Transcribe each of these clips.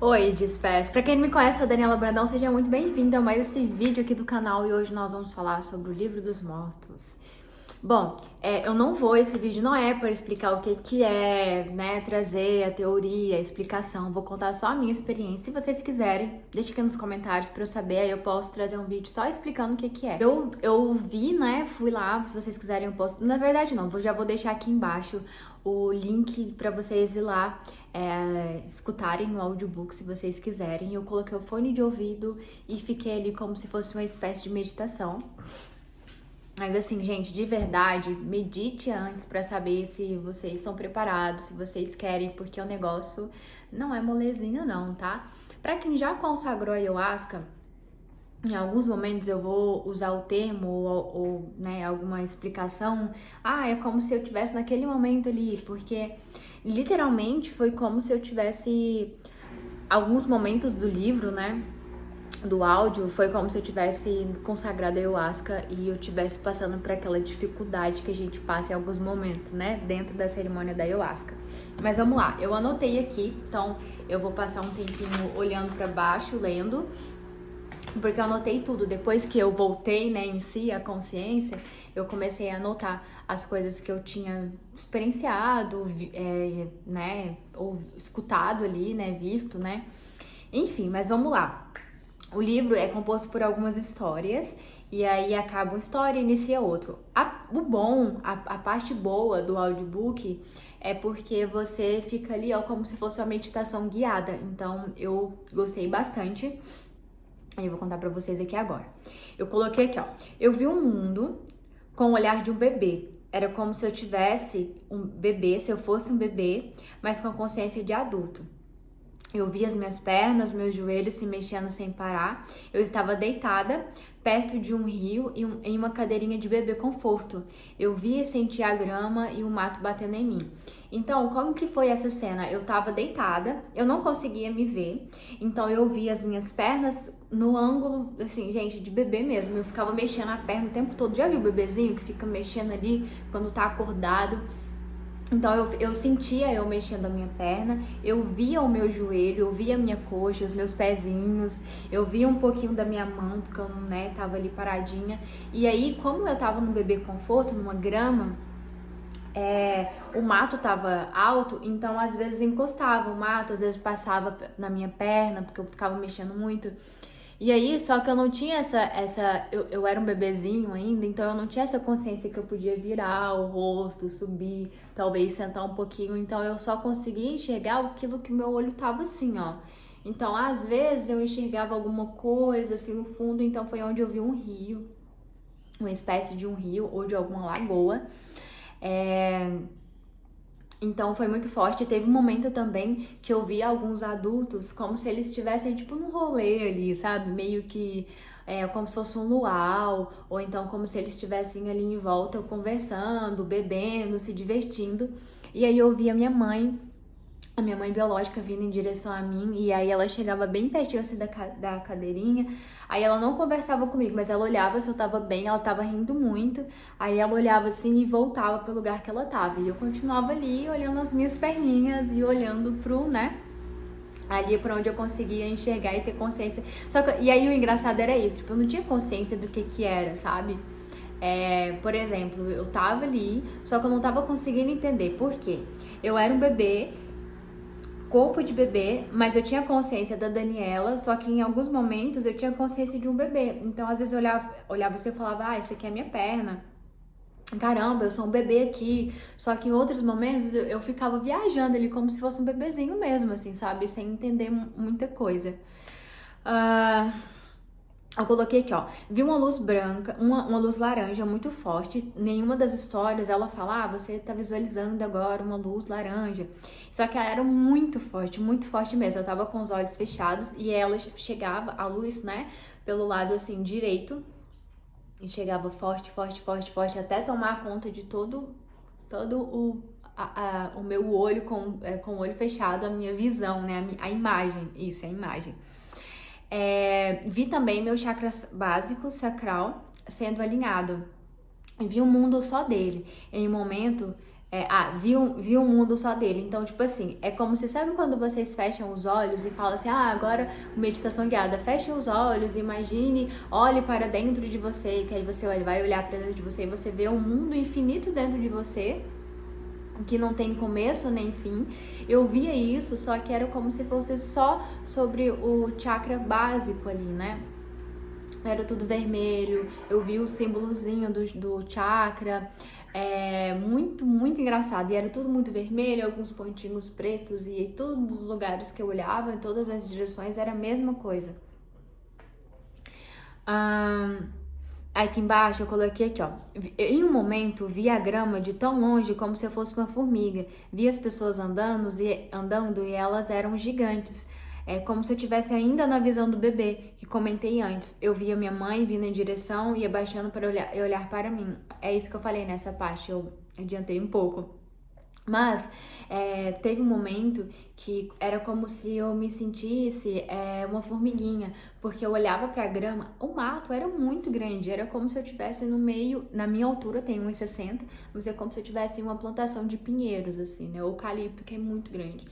Oi, disperso. Pra quem não me conhece, eu sou a Daniela Brandão, seja muito bem-vindo a mais esse vídeo aqui do canal e hoje nós vamos falar sobre o Livro dos Mortos. Bom, esse vídeo não é para explicar o que que é, né, trazer a teoria, a explicação, vou contar só a minha experiência. Se vocês quiserem, deixe aqui nos comentários para eu saber, aí eu posso trazer um vídeo só explicando o que que é. Eu vi, né, fui lá, se vocês quiserem eu posso, na verdade não, já vou deixar aqui embaixo o link para vocês ir lá escutarem o audiobook se vocês quiserem. Eu coloquei o fone de ouvido e fiquei ali como se fosse uma espécie de meditação. Mas assim, gente, de verdade, medite antes pra saber se vocês estão preparados, se vocês querem, porque o negócio não é molezinha não, tá? Pra quem já consagrou a Ayahuasca, em alguns momentos eu vou usar o termo ou né, alguma explicação. Ah, é como se eu estivesse naquele momento ali, porque literalmente foi como se eu tivesse alguns momentos do livro, né? Do áudio, foi como se eu tivesse consagrado a Ayahuasca e eu tivesse passando por aquela dificuldade que a gente passa em alguns momentos, né? Dentro da cerimônia da Ayahuasca. Mas vamos lá, eu anotei aqui, então eu vou passar um tempinho olhando pra baixo, lendo, porque eu anotei tudo. Depois que eu voltei, né, em si, a consciência, eu comecei a anotar as coisas que eu tinha experienciado, né, ou escutado ali, né, visto, né. Enfim, mas vamos lá. O livro é composto por algumas histórias, e aí acaba uma história e inicia outro. A parte boa do audiobook é porque você fica ali, ó, como se fosse uma meditação guiada. Então, eu gostei bastante. Aí eu vou contar pra vocês aqui agora. Eu coloquei aqui, ó. Eu vi um mundo com o olhar de um bebê. Era como se eu tivesse um bebê, se eu fosse um bebê, mas com a consciência de adulto. Eu vi as minhas pernas, meus joelhos se mexendo sem parar. Eu estava deitada perto de um rio em uma cadeirinha de bebê conforto. Eu vi e senti a grama e o mato batendo em mim. Então, como que foi essa cena? Eu estava deitada, eu não conseguia me ver. Então, eu vi as minhas pernas no ângulo, assim, gente, de bebê mesmo. Eu ficava mexendo a perna o tempo todo. Já viu o bebezinho que fica mexendo ali quando tá acordado? Então eu sentia eu mexendo a minha perna, eu via o meu joelho, eu via a minha coxa, os meus pezinhos, eu via um pouquinho da minha mão, porque eu, né, tava ali paradinha. E aí, como eu tava no bebê conforto, numa grama, o mato tava alto, então às vezes encostava o mato, às vezes passava na minha perna, porque eu ficava mexendo muito. E aí, só que eu não tinha eu era um bebezinho ainda, então eu não tinha essa consciência que eu podia virar o rosto, subir, talvez sentar um pouquinho, então eu só conseguia enxergar aquilo que meu olho tava assim, ó. Então, às vezes eu enxergava alguma coisa assim no fundo, então foi onde eu vi um rio, uma espécie de um rio ou de alguma lagoa. Então foi muito forte. Teve um momento também que eu vi alguns adultos como se eles estivessem tipo num rolê ali, sabe? Meio que como se fosse um luau, ou então como se eles estivessem ali em volta conversando, bebendo, se divertindo. E aí eu vi a minha mãe biológica vindo em direção a mim, e aí ela chegava bem pertinho assim da cadeirinha, aí ela não conversava comigo, mas ela olhava se eu tava bem, ela tava rindo muito, aí ela olhava assim e voltava pro lugar que ela tava, e eu continuava ali olhando as minhas perninhas e olhando pro, né, ali pra onde eu conseguia enxergar e ter consciência. E aí o engraçado era isso, tipo, eu não tinha consciência do que era, sabe? Por exemplo, eu tava ali, só que eu não tava conseguindo entender por quê. Eu era um bebê, corpo de bebê, mas eu tinha consciência da Daniela, só que em alguns momentos eu tinha consciência de um bebê. Então, às vezes eu olhava você e falava, ah, isso aqui é minha perna. Caramba, eu sou um bebê aqui. Só que em outros momentos eu ficava viajando ali como se fosse um bebezinho mesmo, assim, sabe? Sem entender muita coisa. Eu coloquei aqui, ó, vi uma luz branca, uma luz laranja muito forte. Nenhuma das histórias ela fala, ah, você tá visualizando agora uma luz laranja. Só que ela era muito forte mesmo. Eu tava com os olhos fechados e ela chegava, a luz, né, pelo lado assim direito, e chegava forte, até tomar conta de todo o meu olho com o olho fechado, a minha visão, né, a imagem, isso, a imagem. Vi também meu chakra básico, sacral, sendo alinhado. Vi um mundo só dele. Em um momento, vi um mundo só dele. Então, tipo assim, é como se, sabe quando vocês fecham os olhos e falam assim, agora meditação guiada, fechem os olhos, imagine, olhe para dentro de você, que aí você vai olhar para dentro de você e você vê um mundo infinito dentro de você, que não tem começo nem fim. Eu via isso, só que era como se fosse só sobre o chakra básico ali, né? Era tudo vermelho, eu vi o símbolozinho do chakra, muito, muito engraçado. E era tudo muito vermelho, alguns pontinhos pretos, e em todos os lugares que eu olhava, em todas as direções, era a mesma coisa. Aqui embaixo eu coloquei aqui, ó. Em um momento, vi a grama de tão longe como se eu fosse uma formiga. Vi as pessoas andando e elas eram gigantes. É como se eu estivesse ainda na visão do bebê, que comentei antes. Eu via minha mãe vindo em direção e abaixando para olhar para mim. É isso que eu falei nessa parte, eu adiantei um pouco. Mas teve um momento que era como se eu me sentisse uma formiguinha, porque eu olhava pra grama, o mato era muito grande, era como se eu estivesse no meio, na minha altura, eu tenho 1,60, mas é como se eu tivesse uma plantação de pinheiros, assim, né, eucalipto, que é muito grande.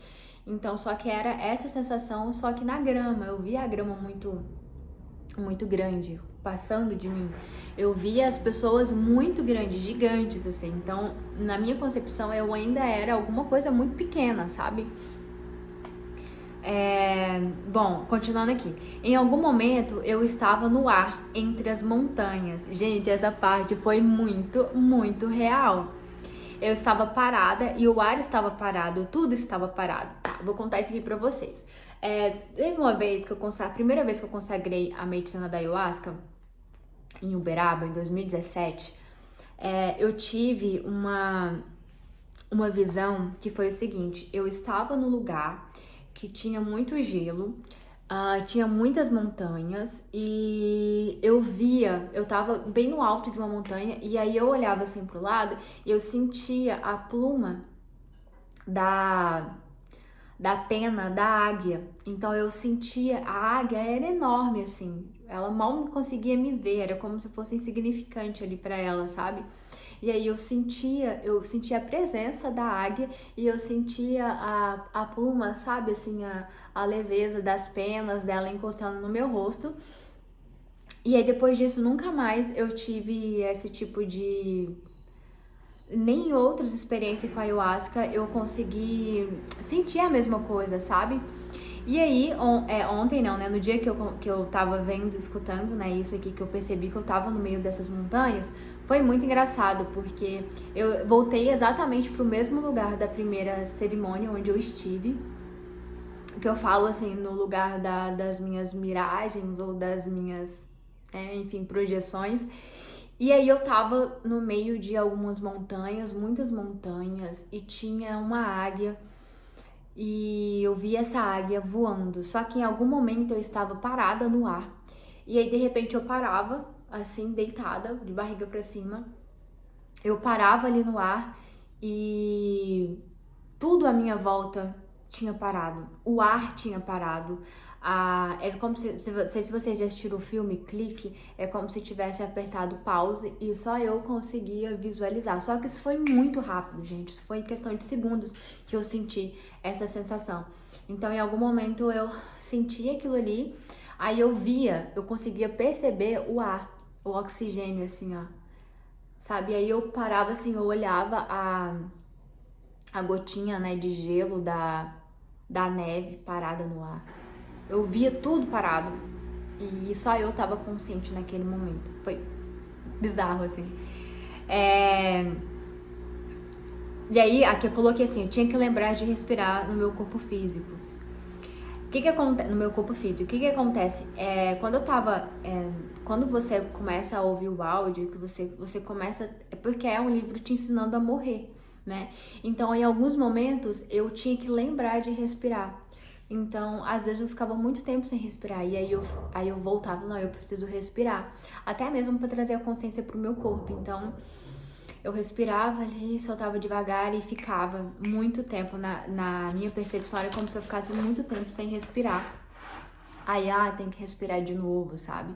Então, só que era essa sensação, só que na grama, eu via a grama muito grande, passando de mim. Eu via as pessoas muito grandes, gigantes, assim. Então, na minha concepção, eu ainda era alguma coisa muito pequena, sabe? Bom, continuando aqui. Em algum momento, eu estava no ar, entre as montanhas. Gente, essa parte foi muito, muito real. Eu estava parada e o ar estava parado, tudo estava parado. Tá, vou contar isso aqui pra vocês. Teve uma vez que a primeira vez que eu consagrei a medicina da ayahuasca, em Uberaba, em 2017, eu tive uma visão que foi o seguinte: eu estava no lugar que tinha muito gelo, tinha muitas montanhas e eu tava bem no alto de uma montanha e aí eu olhava assim pro lado e eu sentia a pluma da pena da águia. Então eu sentia, a águia era enorme assim, ela mal conseguia me ver, era como se fosse insignificante ali pra ela, sabe? E aí eu sentia a presença da águia e eu sentia a pluma, sabe, assim, a leveza das penas dela encostando no meu rosto. E aí depois disso nunca mais eu tive esse tipo de... Nem em outras experiências com a ayahuasca eu consegui sentir a mesma coisa, sabe? E aí, ontem não, né? No dia que eu tava vendo, escutando, né? Isso aqui que eu percebi que eu tava no meio dessas montanhas, foi muito engraçado, porque eu voltei exatamente pro mesmo lugar da primeira cerimônia onde eu estive. Que eu falo assim, no lugar das minhas miragens ou das minhas, enfim, projeções. E aí eu tava no meio de algumas montanhas, muitas montanhas, e tinha uma águia. E eu vi essa águia voando, só que em algum momento eu estava parada no ar. E aí de repente eu parava, assim, deitada, de barriga pra cima. Eu parava ali no ar e tudo à minha volta tinha parado. O ar tinha parado. Era como se vocês já assistiram o filme Clique, é como se tivesse apertado pause e só eu conseguia visualizar. Só que isso foi muito rápido, gente. Isso foi em questão de segundos que eu senti essa sensação. Então, em algum momento eu senti aquilo ali, aí eu conseguia perceber o ar, o oxigênio, assim, ó. Sabe? Aí eu parava assim, eu olhava a gotinha, né, de gelo da neve parada no ar. Eu via tudo parado e só eu tava consciente naquele momento. Foi bizarro, assim. E aí, aqui eu coloquei assim, eu tinha que lembrar de respirar no meu corpo físico. O que acontece no meu corpo físico? O que acontece? Quando eu tava... quando você começa a ouvir o áudio, que você começa... É porque é um livro te ensinando a morrer, né? Então, em alguns momentos, eu tinha que lembrar de respirar. Então, às vezes eu ficava muito tempo sem respirar e aí eu voltava, não, eu preciso respirar. Até mesmo para trazer a consciência pro meu corpo. Então, eu respirava ali, soltava devagar e ficava muito tempo na minha percepção. Era como se eu ficasse muito tempo sem respirar. Aí, tem que respirar de novo, sabe?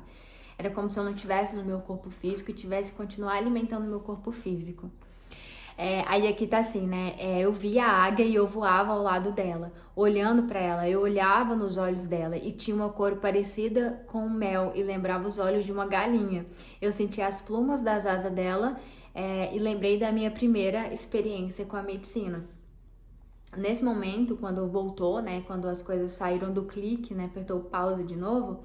Era como se eu não estivesse no meu corpo físico e tivesse que continuar alimentando meu corpo físico. Aí aqui tá assim, né? Eu via a águia e eu voava ao lado dela, olhando pra ela. Eu olhava nos olhos dela e tinha uma cor parecida com mel e lembrava os olhos de uma galinha. Eu sentia as plumas das asas dela, e lembrei da minha primeira experiência com a medicina. Nesse momento, quando voltou, né? Quando as coisas saíram do clique, né? Apertou pause de novo.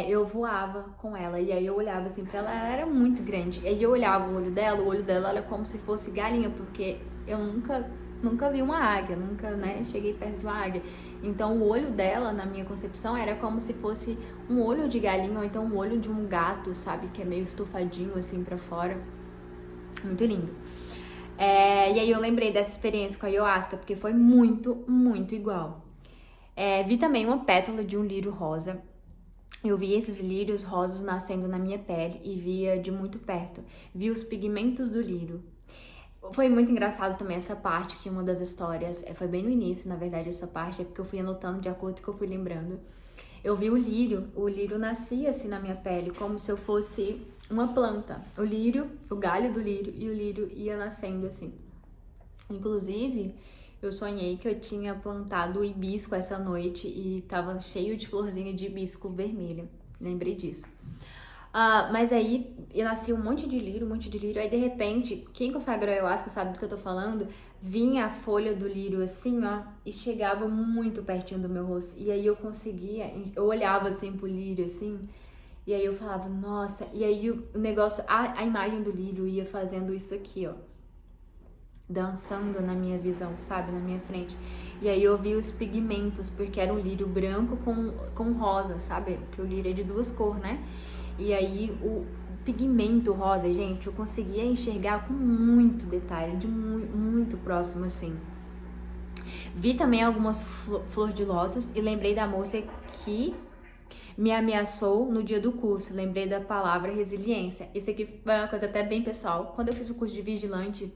Eu voava com ela, e aí eu olhava assim pra ela era muito grande, e aí eu olhava o olho dela era como se fosse galinha, porque eu nunca vi uma águia, nunca, né, cheguei perto de uma águia, então o olho dela, na minha concepção, era como se fosse um olho de galinha, ou então um olho de um gato, sabe, que é meio estufadinho assim pra fora, muito lindo. E aí eu lembrei dessa experiência com a ayahuasca, porque foi muito, muito igual. Vi também uma pétala de um lírio rosa. Eu vi esses lírios rosas nascendo na minha pele e via de muito perto. Vi os pigmentos do lírio. Foi muito engraçado também essa parte, que uma das histórias, foi bem no início, na verdade, essa parte, é porque eu fui anotando de acordo com o que eu fui lembrando. Eu vi o lírio nascia assim na minha pele, como se eu fosse uma planta. O lírio, o galho do lírio, e o lírio ia nascendo assim. Inclusive, eu sonhei que eu tinha plantado hibisco essa noite e tava cheio de florzinha de hibisco vermelha. Lembrei disso. Mas aí eu nasci um monte de lírio. Aí de repente, quem consagrou a ayahuasca sabe do que eu tô falando, vinha a folha do lírio assim, ó, e chegava muito pertinho do meu rosto. E aí eu olhava assim pro lírio assim, e aí eu falava, nossa, e aí o negócio, a imagem do lírio ia fazendo isso aqui, ó, dançando na minha visão, sabe, na minha frente. E aí eu vi os pigmentos, porque era um lírio branco com rosa, sabe, que o lírio é de duas cores, né? E aí o pigmento rosa, gente, eu conseguia enxergar com muito detalhe, de muito próximo assim. Vi também algumas flores de lótus e lembrei da moça que me ameaçou no dia do curso. Lembrei da palavra resiliência. Isso aqui foi uma coisa até bem pessoal. Quando eu fiz o curso de vigilante,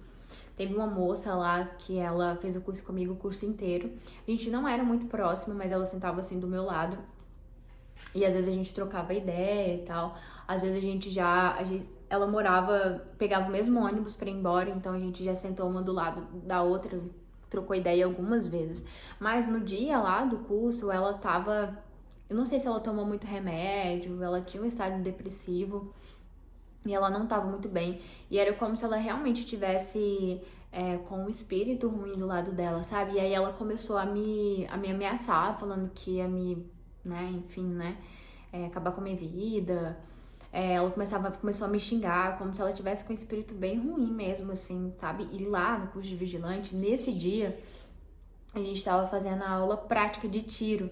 teve uma moça lá que ela fez o curso comigo, o curso inteiro. A gente não era muito próxima, mas ela sentava assim do meu lado. E às vezes a gente trocava ideia e tal. Às vezes ela morava, pegava o mesmo ônibus pra ir embora, então a gente já sentou uma do lado da outra, trocou ideia algumas vezes. Mas no dia lá do curso, ela tava, eu não sei se ela tomou muito remédio, ela tinha um estado depressivo e ela não tava muito bem. E era como se ela realmente tivesse com um espírito ruim do lado dela, sabe? E aí ela começou a me ameaçar, falando que ia me, né, enfim, né, acabar com a minha vida. Ela começou a me xingar, como se ela tivesse com um espírito bem ruim mesmo, assim, sabe? E lá no curso de vigilante, nesse dia, a gente tava fazendo a aula prática de tiro.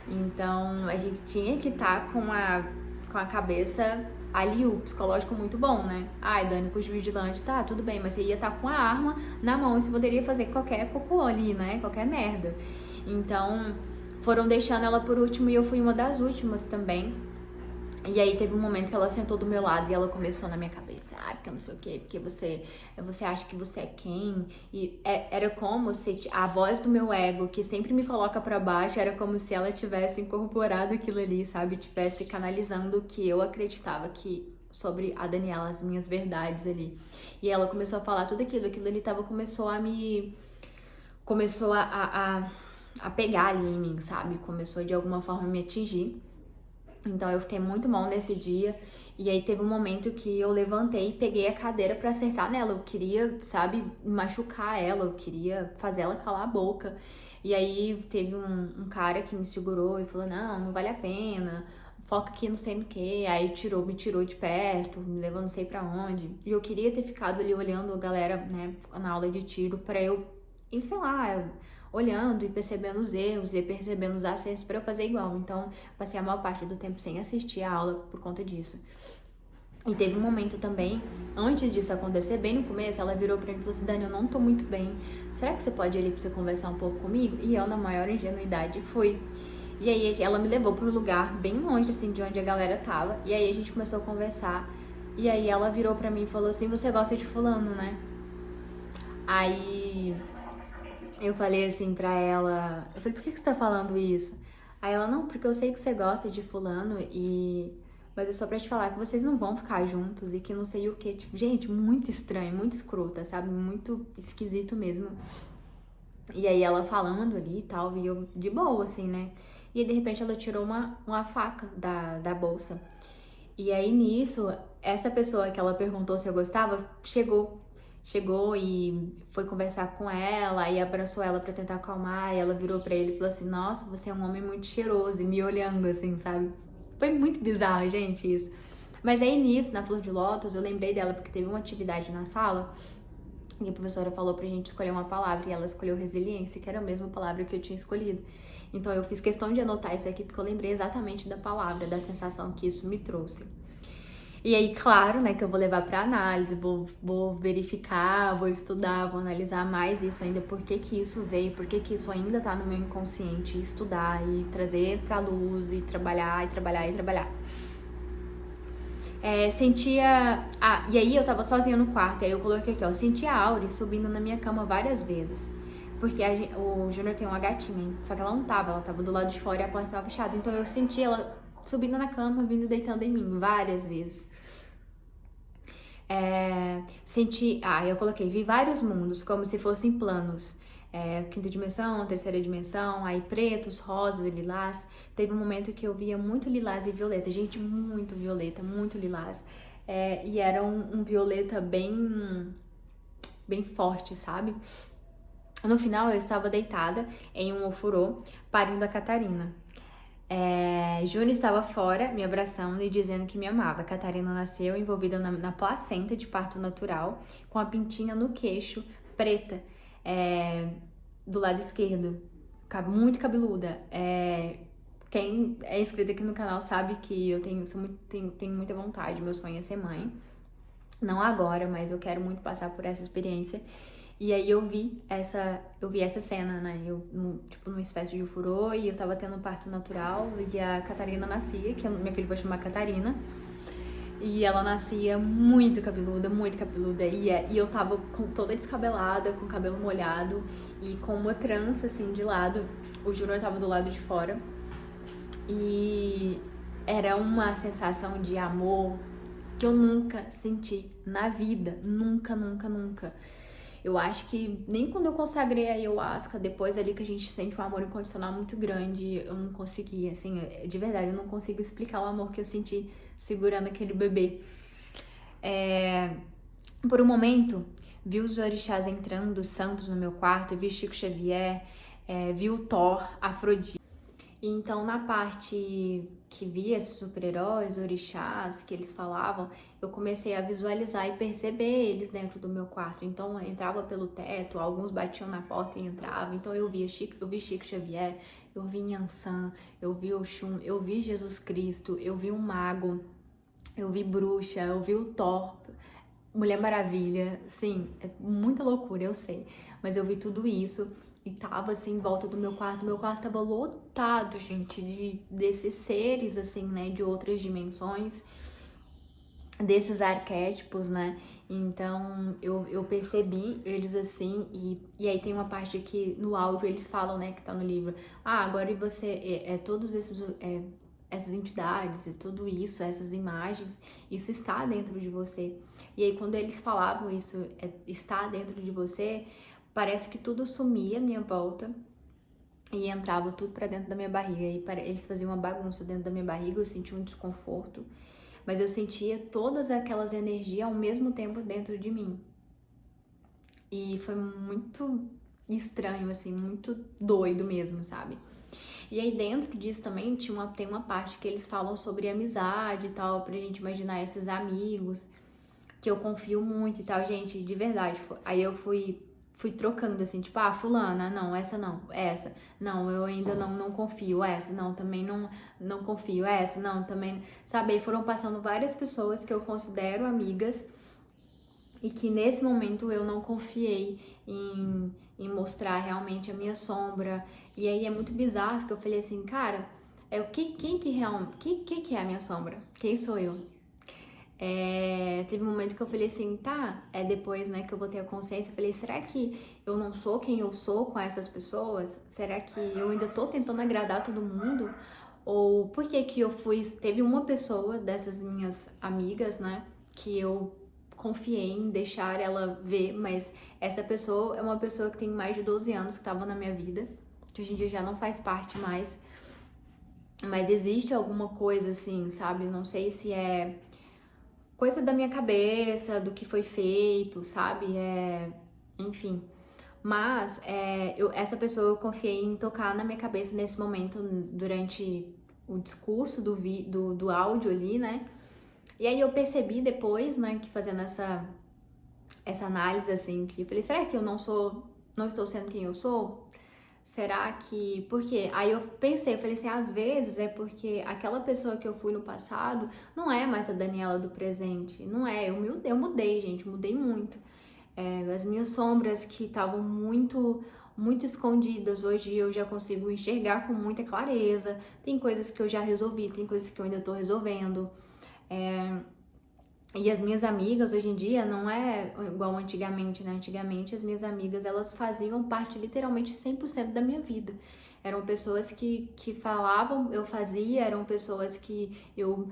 Então, a gente tinha que estar com a cabeça ali, o psicológico muito bom, né? Ai, Dani, curso de vigilante, tá, tudo bem, mas você ia estar com a arma na mão e você poderia fazer qualquer cocô ali, né? Qualquer merda. Então, foram deixando ela por último e eu fui uma das últimas também. E aí teve um momento que ela sentou do meu lado e ela começou na minha cabeça, porque eu não sei o quê, porque você acha que você é quem? E era como se a voz do meu ego, que sempre me coloca pra baixo, era como se ela tivesse incorporado aquilo ali, sabe? Tivesse canalizando o que eu acreditava que sobre a Daniela, as minhas verdades ali. E ela começou a falar tudo aquilo ali começou a pegar ali em mim, sabe? Começou de alguma forma a me atingir. Então eu fiquei muito mal nesse dia. E aí teve um momento que eu levantei e peguei a cadeira pra acertar nela. Eu queria, sabe, machucar ela, eu queria fazer ela calar a boca. E aí teve um cara que me segurou e falou, não vale a pena, foca aqui não sei no que. Aí me tirou de perto, me levou não sei pra onde. E eu queria ter ficado ali olhando a galera, né, na aula de tiro pra eu, sei lá, olhando e percebendo os erros e percebendo os acertos pra eu fazer igual. Então, passei a maior parte do tempo sem assistir a aula por conta disso. E teve um momento também, antes disso acontecer, bem no começo, ela virou pra mim e falou assim, Dani, eu não tô muito bem, será que você pode ir ali pra você conversar um pouco comigo? E eu, na maior ingenuidade, fui. E aí ela me levou pra um lugar bem longe, assim, de onde a galera tava. E aí a gente começou a conversar. E aí ela virou pra mim e falou assim, você gosta de fulano, né? Aí eu falei assim pra ela, eu falei, por que você tá falando isso? Aí ela, não, porque eu sei que você gosta de fulano e mas é só pra te falar que vocês não vão ficar juntos e que não sei o que. Tipo, gente, muito estranho, muito escrota, sabe? Muito esquisito mesmo. E aí ela falando ali e tal, e eu de boa, assim, né? E aí, de repente ela tirou uma faca da bolsa. E aí nisso, essa pessoa que ela perguntou se eu gostava, chegou e foi conversar com ela e abraçou ela pra tentar acalmar. E ela virou pra ele e falou assim: Nossa, você é um homem muito cheiroso, e me olhando assim, sabe? Foi muito bizarro, gente, isso. Mas aí nisso, na Flor de Lótus, eu lembrei dela porque teve uma atividade na sala e a professora falou pra gente escolher uma palavra e ela escolheu resiliência, que era a mesma palavra que eu tinha escolhido. Então eu fiz questão de anotar isso aqui porque eu lembrei exatamente da palavra, da sensação que isso me trouxe. E aí, claro, né, que eu vou levar pra análise, vou verificar, vou estudar, vou analisar mais isso ainda, por que que isso veio, por que que isso ainda tá no meu inconsciente, estudar e trazer pra luz e trabalhar, e trabalhar, e trabalhar. Sentia... e aí eu tava sozinha no quarto, e aí eu coloquei aqui, ó, sentia a Auri subindo na minha cama várias vezes. Porque o Júnior tem uma gatinha, só que ela não tava, ela tava do lado de fora e a porta tava fechada. Então eu senti ela subindo na cama, vindo deitando em mim várias vezes. Eu coloquei, vi vários mundos, como se fossem planos. Quinta dimensão, terceira dimensão, aí pretos, rosas e lilás. Teve um momento que eu via muito lilás e violeta, gente, muito violeta, muito lilás. E era um violeta bem forte, sabe? No final, eu estava deitada em um ofurô, parindo a Catarina. Júnior estava fora, me abraçando e dizendo que me amava. Catarina nasceu envolvida na placenta de parto natural, com a pintinha no queixo, preta, do lado esquerdo, muito cabeluda. Quem é inscrito aqui no canal sabe que eu tenho muita vontade, meu sonho é ser mãe. Não agora, mas eu quero muito passar por essa experiência. E aí eu vi essa cena, né? Tipo, numa espécie de furor, e eu tava tendo um parto natural, e a Catarina nascia, que minha filha vai chamar Catarina. E ela nascia muito cabeluda, e eu tava toda descabelada, com o cabelo molhado, e com uma trança, assim, de lado. O Júnior tava do lado de fora. E era uma sensação de amor que eu nunca senti na vida. Nunca, nunca, nunca. Eu acho que nem quando eu consagrei a Ayahuasca, depois ali que a gente sente um amor incondicional muito grande, eu não consegui, assim, de verdade, eu não consigo explicar o amor que eu senti segurando aquele bebê. Por um momento, vi os orixás entrando, os santos no meu quarto, vi Chico Xavier, vi o Thor, Afrodite. E então, na parte que via esses super-heróis, orixás, que eles falavam, eu comecei a visualizar e perceber eles dentro do meu quarto. Então, eu entrava pelo teto, alguns batiam na porta e entravam. Então, eu vi Chico Xavier, eu vi Yansan, eu vi Oxum, eu vi Jesus Cristo, eu vi um mago, eu vi bruxa, eu vi o Thor, Mulher Maravilha. Sim, é muita loucura, eu sei. Mas eu vi tudo isso. E tava assim em volta do meu quarto tava lotado, gente, desses seres, assim, né, de outras dimensões, desses arquétipos, né? Então eu percebi eles assim, e aí tem uma parte que no áudio eles falam, né, que tá no livro, agora você, todos esses, essas entidades e tudo isso, essas imagens, isso está dentro de você. E aí quando eles falavam isso, está dentro de você, parece que tudo sumia à minha volta e entrava tudo pra dentro da minha barriga. E eles faziam uma bagunça dentro da minha barriga, eu sentia um desconforto, mas eu sentia todas aquelas energias ao mesmo tempo dentro de mim. E foi muito estranho, assim, muito doido mesmo, sabe? E aí dentro disso também tem uma parte que eles falam sobre amizade e tal, pra gente imaginar esses amigos, que eu confio muito e tal, gente, de verdade. Aí eu fui trocando, assim, tipo, fulana, não, essa não, essa, não, eu ainda não confio, essa, não, também não confio, essa, não, também, sabe, aí foram passando várias pessoas que eu considero amigas e que nesse momento eu não confiei em mostrar realmente a minha sombra, e aí é muito bizarro, porque eu falei assim, cara, quem que é a minha sombra? Quem sou eu? Teve um momento que eu falei assim, depois, né, que eu botei a consciência, eu falei, será que eu não sou quem eu sou com essas pessoas? Será que eu ainda tô tentando agradar todo mundo? ou por que que eu fui... Teve uma pessoa dessas minhas amigas, né, que eu confiei em deixar ela ver, mas essa pessoa é uma pessoa que tem mais de 12 anos que estava na minha vida, que hoje em dia já não faz parte mais, mas existe alguma coisa assim, sabe? Não sei se é coisa da minha cabeça, do que foi feito, sabe? Enfim. Mas essa pessoa eu confiei em tocar na minha cabeça nesse momento, durante o discurso do áudio ali, né? E aí eu percebi depois, né, que fazendo essa análise, assim, que eu falei, será que eu não estou sendo quem eu sou? Será que... Por quê? Aí eu pensei, eu falei assim, às vezes é porque aquela pessoa que eu fui no passado não é mais a Daniela do presente. Não é, eu mudei, gente, mudei muito. As minhas sombras que estavam muito escondidas, hoje eu já consigo enxergar com muita clareza. Tem coisas que eu já resolvi, tem coisas que eu ainda tô resolvendo. E as minhas amigas hoje em dia não é igual antigamente, né? Antigamente as minhas amigas, elas faziam parte literalmente 100% da minha vida. Eram pessoas que falavam, eu fazia, eram pessoas que eu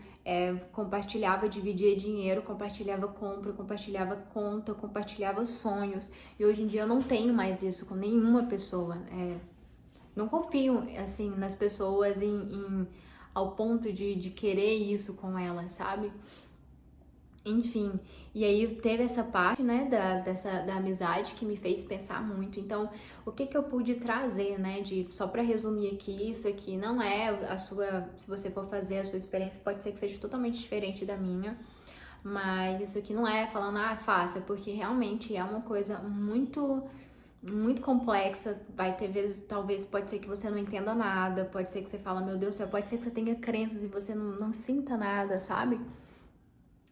compartilhava, dividia dinheiro, compartilhava compra, compartilhava conta, compartilhava sonhos. E hoje em dia eu não tenho mais isso com nenhuma pessoa. Não confio, assim, nas pessoas ao ponto de querer isso com elas, sabe? Enfim, e aí teve essa parte, né, da amizade que me fez pensar muito. Então, o que que eu pude trazer, né, só pra resumir aqui, isso aqui não é a sua, se você for fazer a sua experiência, pode ser que seja totalmente diferente da minha, mas isso aqui não é falando, faça, porque realmente é uma coisa muito complexa, vai ter vezes, talvez, pode ser que você não entenda nada, pode ser que você fala, meu Deus do céu, pode ser que você tenha crenças e você não sinta nada, sabe?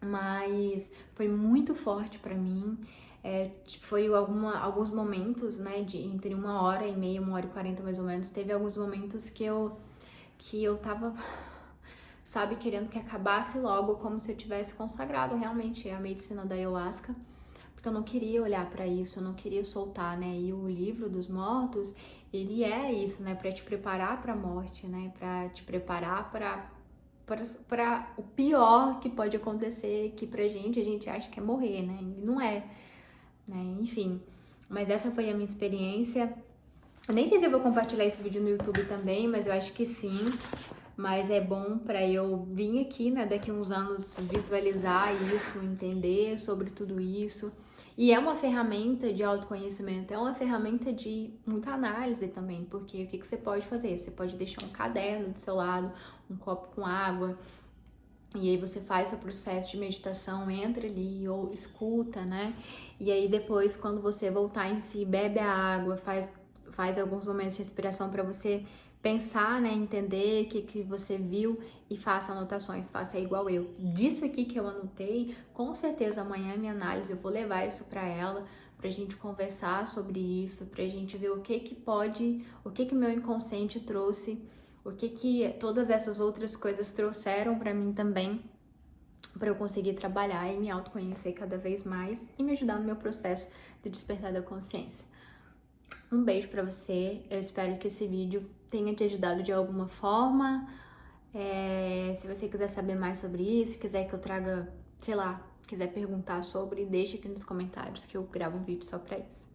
Mas foi muito forte pra mim. Foi alguns momentos, né, entre 1h30, 1h40 mais ou menos, teve alguns momentos que eu tava, sabe, querendo que acabasse logo, como se eu tivesse consagrado realmente a medicina da ayahuasca, porque eu não queria olhar pra isso, eu não queria soltar, né, e o livro dos mortos, ele é isso, né, pra te preparar pra morte, né, pra te preparar para o pior que pode acontecer, que pra gente a gente acha que é morrer, né? E não é, né? Enfim, mas essa foi a minha experiência. Eu nem sei se eu vou compartilhar esse vídeo no YouTube também, mas eu acho que sim. Mas é bom pra eu vir aqui, né, daqui a uns anos visualizar isso, entender sobre tudo isso. E é uma ferramenta de autoconhecimento, é uma ferramenta de muita análise também, porque o que você pode fazer? Você pode deixar um caderno do seu lado, um copo com água, e aí você faz o processo de meditação, entra ali ou escuta, né? E aí depois, quando você voltar em si, bebe a água, faz alguns momentos de respiração para você pensar, né, entender o que você viu e faça anotações, faça igual eu. Disso aqui que eu anotei, com certeza amanhã minha análise eu vou levar isso para ela, pra gente conversar sobre isso, pra gente ver o que meu inconsciente trouxe, o que todas essas outras coisas trouxeram para mim também, para eu conseguir trabalhar e me autoconhecer cada vez mais e me ajudar no meu processo de despertar da consciência. Um beijo pra você, eu espero que esse vídeo tenha te ajudado de alguma forma. Se você quiser saber mais sobre isso, quiser que eu traga, sei lá, quiser perguntar sobre, deixa aqui nos comentários que eu gravo um vídeo só pra isso.